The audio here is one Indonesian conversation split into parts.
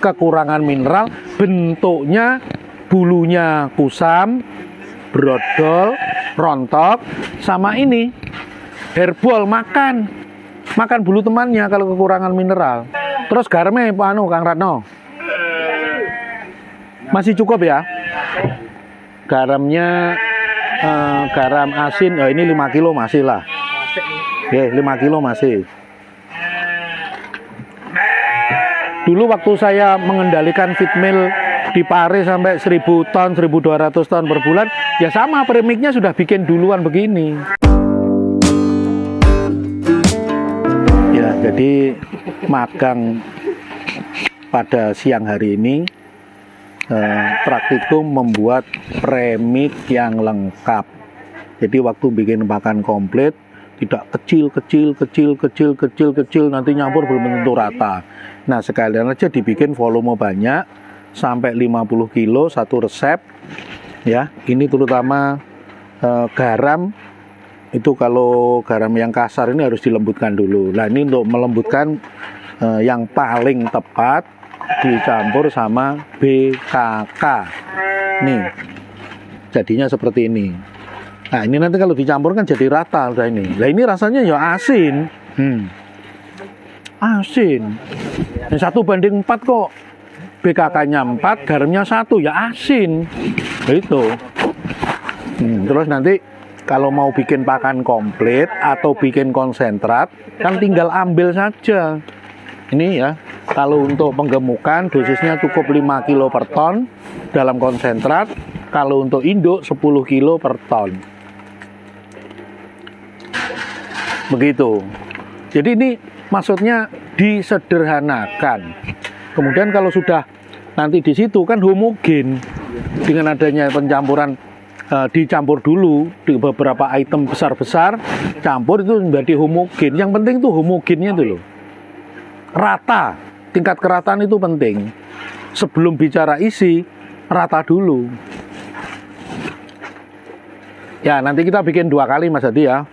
kekurangan mineral, bentuknya bulunya kusam, brodol, rontok, sama ini herbol, makan bulu temannya kalau kekurangan mineral. Terus garamnya Kang Ratno masih cukup ya? Garamnya garam asin, ini 5 kilo masih lah. Oke, 5 kilo masih. Dulu waktu saya mengendalikan feed mill di Paris sampai 1000 ton, 1200 ton per bulan, ya sama, premiknya sudah bikin duluan begini. Ya, jadi magang pada siang hari ini praktikum membuat premik yang lengkap. Jadi waktu bikin pakan komplit tidak kecil, nanti nyampur belum tentu rata. Nah, sekalian aja dibikin volume banyak sampai 50 kilo satu resep ya. Ini terutama garam itu, kalau garam yang kasar ini harus dilembutkan dulu. Nah, ini untuk melembutkan yang paling tepat dicampur sama BKK. Nih, jadinya seperti ini. Nah, ini nanti kalau dicampur kan jadi rata udah ini. Nah, ini rasanya ya asin. Asin. Yang 1:4 kok. BKK-nya 4, garamnya 1, ya asin. Itu. Terus nanti kalau mau bikin pakan komplit atau bikin konsentrat, kan tinggal ambil saja. Ini ya, kalau untuk penggemukan dosisnya cukup 5 kilo per ton dalam konsentrat. Kalau untuk induk 10 kilo per ton. Begitu. Jadi ini maksudnya disederhanakan. Kemudian kalau sudah nanti di situ kan homogen, dengan adanya pencampuran, dicampur dulu di beberapa item besar-besar, campur itu menjadi homogen. Yang penting itu homogennya itu loh, rata. Tingkat kerataan itu penting. Sebelum bicara isi, rata dulu. Ya, nanti kita bikin 2 kali Mas Hadi ya.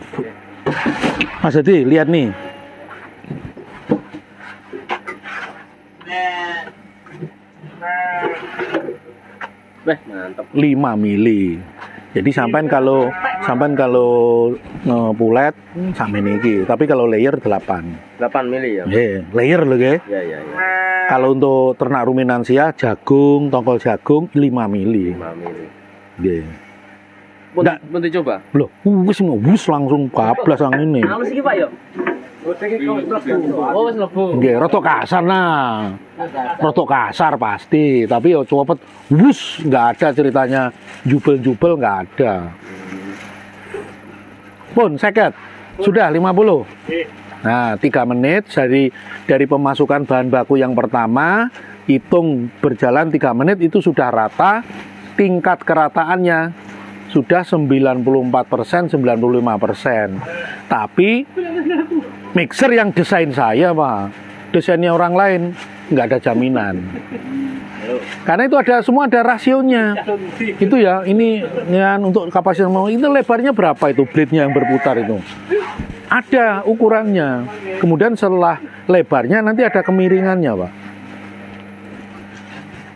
Mas Hadi, lihat nih. Mantap. 5 mili. Jadi sampai kalau pulet sampai niki. Tapi kalau layer 8 mili ya. Layer loh ya. Ya. Kalau untuk ternak ruminansia, jagung, tongkol jagung 5 mili. 5 mili. Nggih. Nggak, mau dicoba? Loh, wis langsung bablas yang ini. Halus iki, Pak, yo. Oh, wis mlebu. Nggih, rada kasar nah. Rada kasar pasti, tapi yo cepet wus, nggak ada ceritanya jubel-jubel, nggak ada. Pun seket. Sudah 50. Nah, 3 menit dari pemasukan bahan baku yang pertama, hitung berjalan 3 menit itu sudah rata. Tingkat kerataannya sudah 94%, 95%. Tapi mixer yang desain saya, Pak, desainnya orang lain, nggak ada jaminan. Karena itu semua ada rasionya. Itu ya, ini ya, untuk kapasitas itu lebarnya berapa itu blade-nya yang berputar itu. Ada ukurannya. Kemudian setelah lebarnya nanti ada kemiringannya, Pak.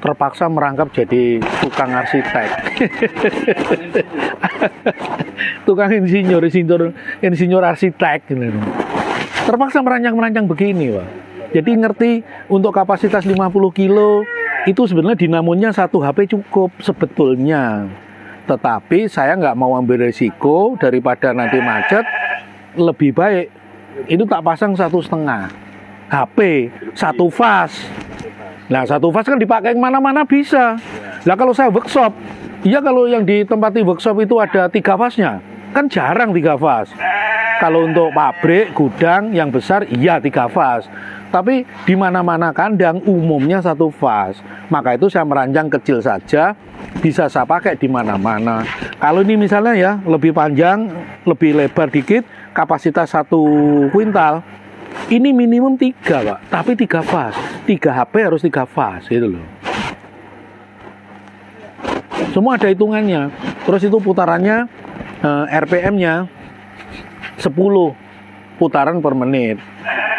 Terpaksa merangkap jadi tukang arsitek. Tukang insinyur arsitek gitu. Terpaksa merancang begini, Pak. Jadi ngerti untuk kapasitas 50 kilo itu sebenarnya dinamonya 1 HP cukup sebetulnya. Tetapi saya nggak mau ambil resiko daripada nanti macet, lebih baik itu tak pasang 1,5 HP 1 fast. Nah, 1 fast kan dipakai kemana-mana bisa. Nah, kalau saya workshop, iya, kalau yang ditempati workshop itu ada 3 fastnya, kan jarang 3 fast. Kalau untuk pabrik, gudang yang besar, iya 3 fast. Tapi di mana-mana kandang umumnya 1 fast. Maka itu saya merancang kecil saja, bisa saya pakai di mana-mana. Kalau ini misalnya ya lebih panjang, lebih lebar dikit, kapasitas 1 kuintal. Ini minimum 3, Pak, tapi 3 fast. 3 HP harus 3 fast, gitu loh. Semua ada hitungannya. Terus itu putarannya, RPM-nya 10 putaran per menit.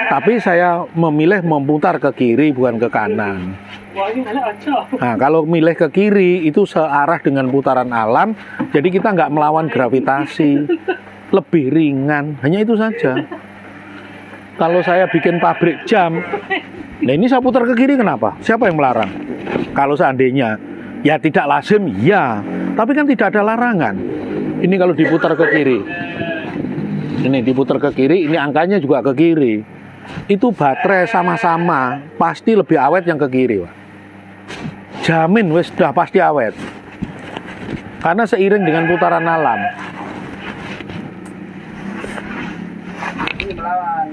Tapi saya memilih memutar ke kiri bukan ke kanan. Nah, kalau milih ke kiri itu searah dengan putaran alam, jadi kita nggak melawan gravitasi, lebih ringan, hanya itu saja. Kalau saya bikin pabrik jam, nah ini saya putar ke kiri kenapa? Siapa yang melarang? Kalau seandainya, ya tidak lazim, ya, tapi kan tidak ada larangan. Ini kalau diputar ke kiri, ini diputar ke kiri, ini angkanya juga ke kiri. Itu baterai sama-sama pasti lebih awet yang ke kiri, Pak. Jamin wes sudah pasti awet. Karena seiring dengan putaran alam. Ini melawan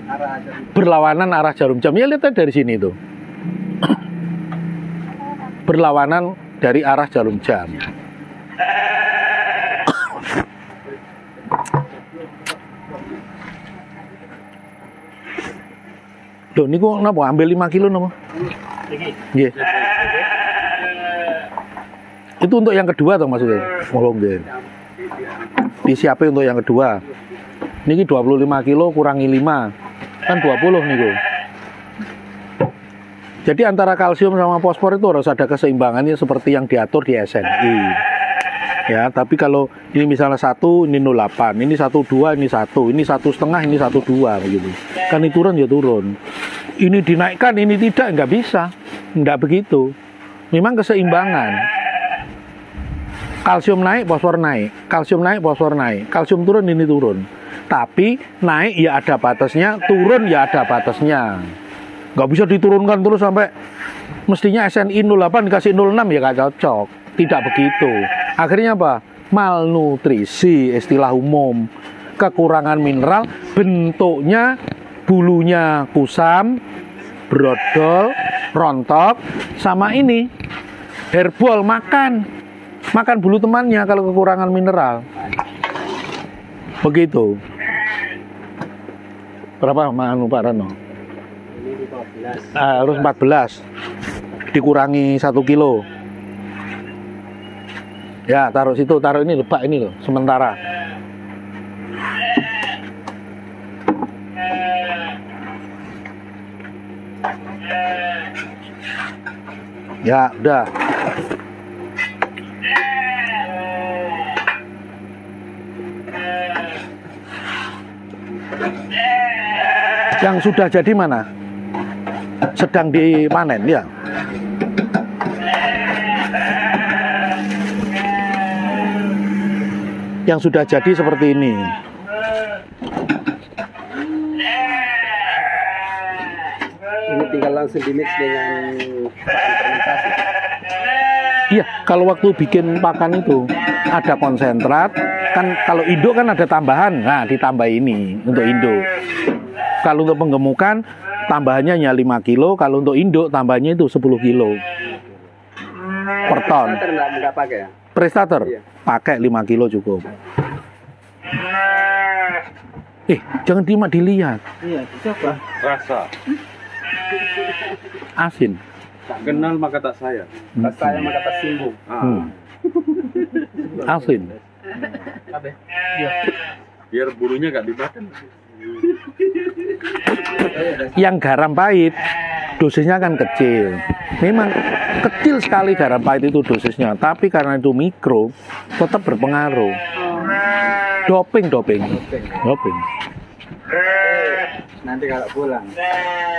arah jarum. Berlawanan arah jarum jam. Ya lihat dari sini tuh. Berlawanan dari arah jarum jam. Loh, ini kok kenapa? Ambil 5 kilo nama? Iya. Itu untuk yang kedua toh maksudnya? Ngolong deh. Disiapin untuk yang kedua. Ini 25 kilo kurangi 5. Kan 20 nih kok. Jadi antara kalsium sama fosfor itu harus ada keseimbangannya seperti yang diatur di SNI. Ya, tapi kalau ini misalnya 1, ini 0,8, ini 1,2, ini 1, ini 1,5, ini 1,2 begitu. Kan ini turun ya turun. Ini dinaikkan, ini tidak, nggak bisa. Nggak begitu. Memang keseimbangan. Kalsium naik, fosfor naik. Kalsium naik, fosfor naik. Kalsium turun, ini turun. Tapi naik ya ada batasnya, turun ya ada batasnya. Nggak bisa diturunkan terus sampai mestinya SNI 0,8 dikasih 0,6 ya nggak cocok. Tidak begitu. Akhirnya apa? Malnutrisi, istilah umum. Kekurangan mineral, bentuknya bulunya kusam, brodol, rontok, sama ini herbol makan bulu temannya kalau kekurangan mineral. Begitu. Berapa Pak Rano? Ini 14. Harus 14 dikurangi 1 kilo. Ya, taruh situ, taruh ini lebak ini loh, sementara. Ya, udah. Yang sudah jadi mana? Sedang dipanen ya. Yang sudah jadi seperti ini. Ini tinggal langsung di mix dengan pakan fermentasi. Iya, kalau waktu bikin pakan itu ada konsentrat, kan kalau induk kan ada tambahan, nah ditambah ini untuk induk. Kalau untuk penggemukan tambahannya hanya 5 kilo, kalau untuk induk tambahnya itu 10 kilo per ton. Enggak pakai ya? Prestator Iya. pakai 5 kilo cukup. Jangan dilihat, Iya, dicoba. Rasa. asin. Tak kenal maka tak sayang. Pas saya maka tak singgung. Asin. Biar bulunya gak dimakan. Yang garam pahit dosisnya kan kecil. Memang kecil sekali garam pahit itu dosisnya, tapi karena itu mikro tetap berpengaruh. Doping. Nanti kalau pulang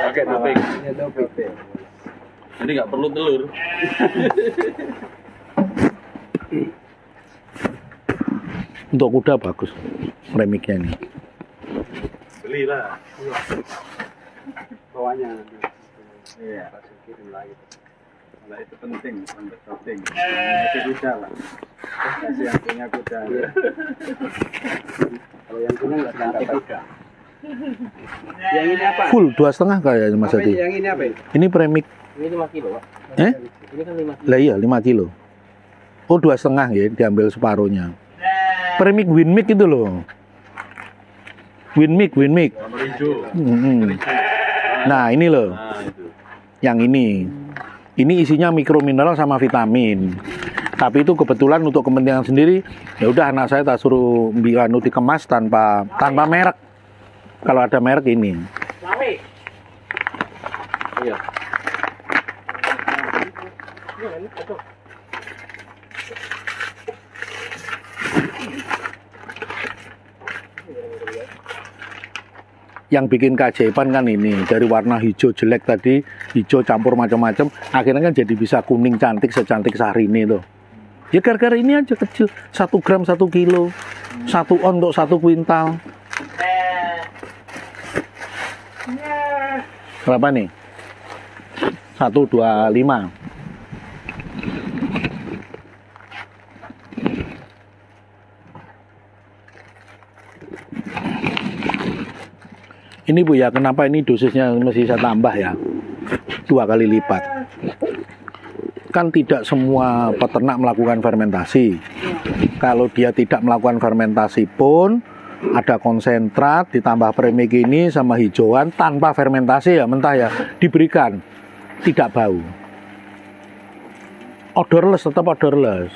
Pakai doping. ini doping. Jadi gak perlu telur. Untuk kuda bagus premiknya ini. Belilah. Bawahnya nanti. Iya, langsung kirim lagi. Kalau itu penting untuk doping. Itu kuda lah. Kasih yang punya kuda. Kalau yang punya nggak sampai kuda. Yang ini apa? Full 2,5 kayaknya Mas Apa Adi. ini? Yang ini apa ini? Ini premik. Ini 5 kilo, Pak. Ini kan 5 kilo. Lah iya 5 kilo. Oh 2,5 ya, diambil separuhnya. Premik Winmik itu loh. Winmik. Warna hijau. Nah ini loh, Nah, itu. yang ini. Ini isinya mikromineral sama vitamin. Tapi itu kebetulan untuk kepentingan sendiri, ya udah anak saya tak suruh dikemas tanpa merek. Kalau ada merek ini. Iya. Yang bikin keajaiban kan ini, dari warna hijau jelek tadi, hijau campur macam-macam, akhirnya kan jadi bisa kuning cantik secantik Syahrini tuh. Ya gara-gara ini aja kecil, 1 gram 1 kilo, 1 on untuk 1 kuintal. Berapa nih? 125. Ini Bu ya, kenapa ini dosisnya mesti saya tambah ya? 2 kali lipat. Kan tidak semua peternak melakukan fermentasi. Kalau dia tidak melakukan fermentasi pun, ada konsentrat ditambah premix ini sama hijauan tanpa fermentasi ya, mentah ya, diberikan. Tidak bau. Odorless, tetap odorless.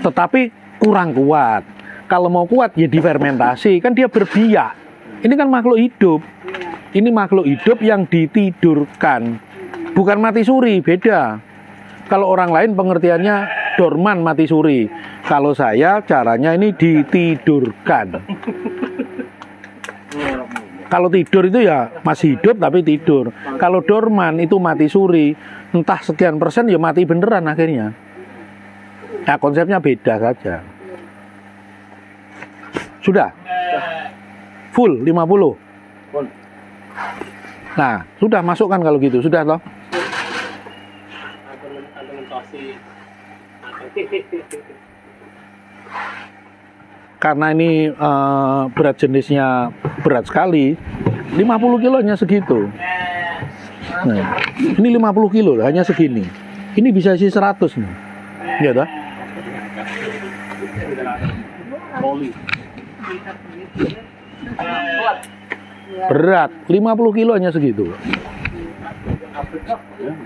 Tetapi kurang kuat. Kalau mau kuat ya difermentasi, kan dia berbiak. Ini kan makhluk hidup. Ini makhluk hidup yang ditidurkan. Bukan mati suri, beda. Kalau orang lain pengertiannya dorman mati suri. Kalau saya caranya ini ditidurkan. Kalau tidur itu ya masih hidup tapi tidur. Kalau dorman itu mati suri. Entah sekian persen ya mati beneran akhirnya. Nah konsepnya beda saja. Sudah? Full 50? Full. Nah, sudah masukkan kalau gitu, sudah toh? Karena ini berat jenisnya berat sekali, 50 kilonya segitu. Nah, ini 50 kilo hanya segini. Ini bisa isi 100 nih. Iya toh? Berat 50 kilo hanya segitu.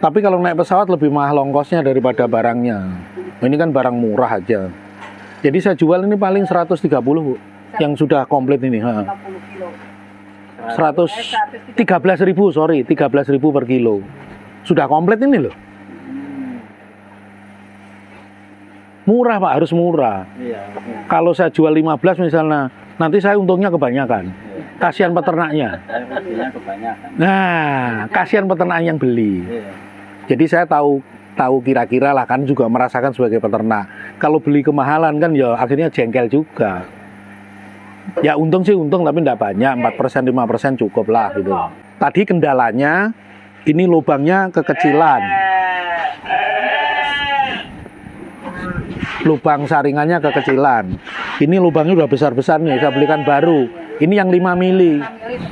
Tapi kalau naik pesawat lebih mahal ongkosnya daripada barangnya. Ini kan barang murah aja. Jadi saya jual ini paling 130 Bu, yang sudah komplit ini. 13.000 per kilo. Sudah komplit ini loh. Murah Pak, harus murah. Iya. Kalau saya jual 15 misalnya, nanti saya untungnya kebanyakan. Kasihan peternaknya. Saya pastinya kebanyakan. Nah, kasihan peternak yang beli. Iya. Jadi saya tahu kira-kira lah, kan juga merasakan sebagai peternak. Kalau beli kemahalan kan ya akhirnya jengkel juga. Ya untung sih untung tapi tidak banyak, 4% 5% cukup lah gitu. Tadi kendalanya ini lubangnya kekecilan. Lubang saringannya kekecilan. Ini lubangnya udah besar-besar nih, saya belikan baru. Ini yang 5 mili.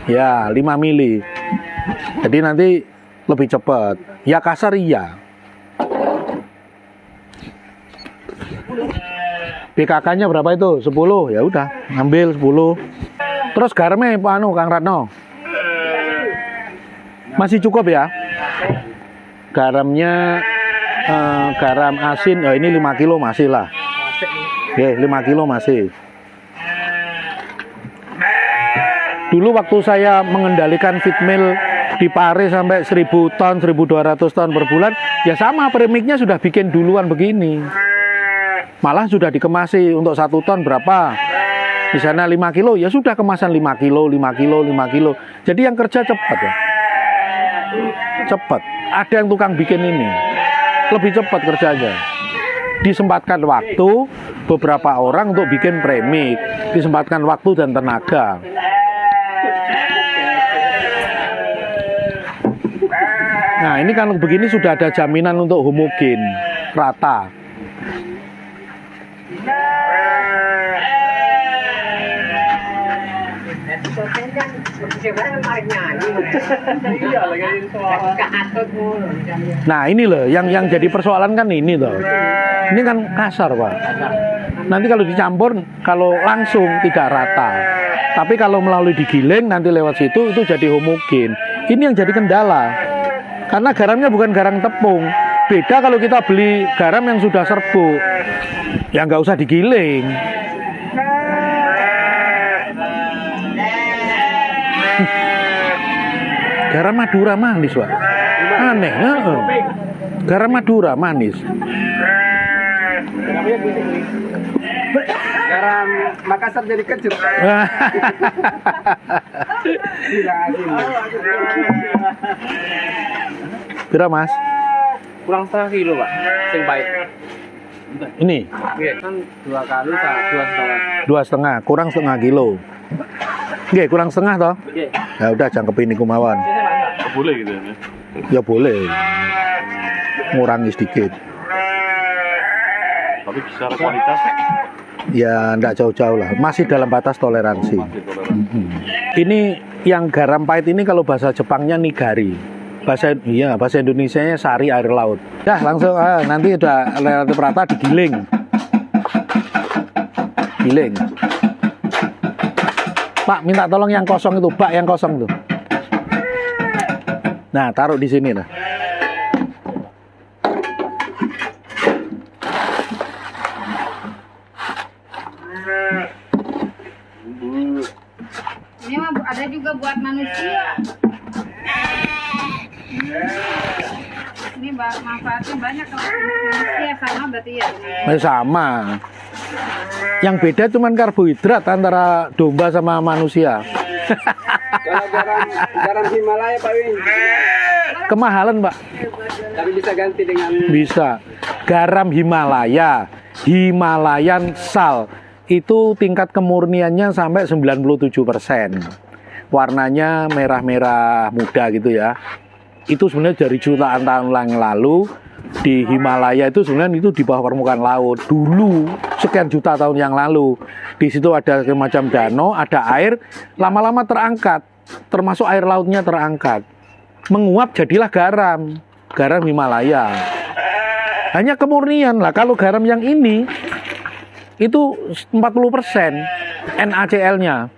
Ya, 5 mili. Jadi nanti lebih cepat. Ya kasar iya. BKK-nya berapa itu? 10. Ya udah, ambil 10. Terus garamnya Kang Ratno. Masih cukup ya? Garamnya garam asin, ini 5 kilo masih lah. Oke, 5 kilo masih. Dulu waktu saya mengendalikan feed mill di Pare sampai 1000 ton, 1200 ton per bulan, ya sama premixnya sudah bikin duluan begini. Malah sudah dikemasi untuk 1 ton berapa. Di sana 5 kilo, ya sudah kemasan 5 kilo, 5 kilo, 5 kilo. Jadi yang kerja cepat ya. Cepat. Ada yang tukang bikin ini. Lebih cepat kerjanya. Disempatkan waktu beberapa orang untuk bikin premix, disempatkan waktu dan tenaga. Nah ini kan begini sudah ada jaminan untuk homogen, rata. Nah ini loh yang jadi persoalan kan ini loh. Ini kan kasar Pak. Nanti kalau dicampur, kalau langsung tidak rata. Tapi kalau melalui digiling nanti lewat situ itu jadi homogen. Ini yang jadi kendala. Karena garamnya bukan garam tepung. Beda kalau kita beli garam yang sudah serbuk. Ya nggak usah digiling. Garam Madura manis Pak. Aneh. Garam Madura manis. Garam Makassar jadi kecut. Pira Mas? Kurang setengah kilo pak, sing baik. Ini Iya kan 2 kali sama 2,5. 2,5, kurang setengah kilo. Nggih, kurang setengah toh? Iya. Ya udah jangkepin niku mawon. Boleh gitu ya. Ya boleh. Ngurangi sedikit. Tapi secara kualitas Ya enggak jauh-jauh lah, masih dalam batas toleransi. masih toleran. Ini yang garam pahit ini kalau bahasa Jepangnya nigari. Bahasa Indonesianya sari air laut. Dah langsung nanti udah relatif rata digiling. Giling. Pak, minta tolong yang kosong itu, Pak, yang kosong tuh. Nah, taruh di sini nah. Ini mah ada juga buat manusia. Ini manfaatnya banyak kalau untuk manusia sama berarti ya. Sama. Yang beda cuman karbohidrat antara domba sama manusia. Kalau garam Himalaya Pak Win, Kemahalan, Pak. tapi bisa ganti dengan Bisa. Garam Himalaya, Himalayan salt, itu tingkat kemurniannya sampai 97%. Warnanya merah-merah muda gitu ya. Itu sebenarnya dari jutaan tahun yang lalu di Himalaya itu sebenarnya itu di bawah permukaan laut dulu sekian juta tahun yang lalu. Di situ ada semacam danau, ada air, lama-lama terangkat, termasuk air lautnya terangkat. Menguap jadilah garam, garam Himalaya. Hanya kemurnian lah. Kalau garam yang ini itu 40% NaCl-nya.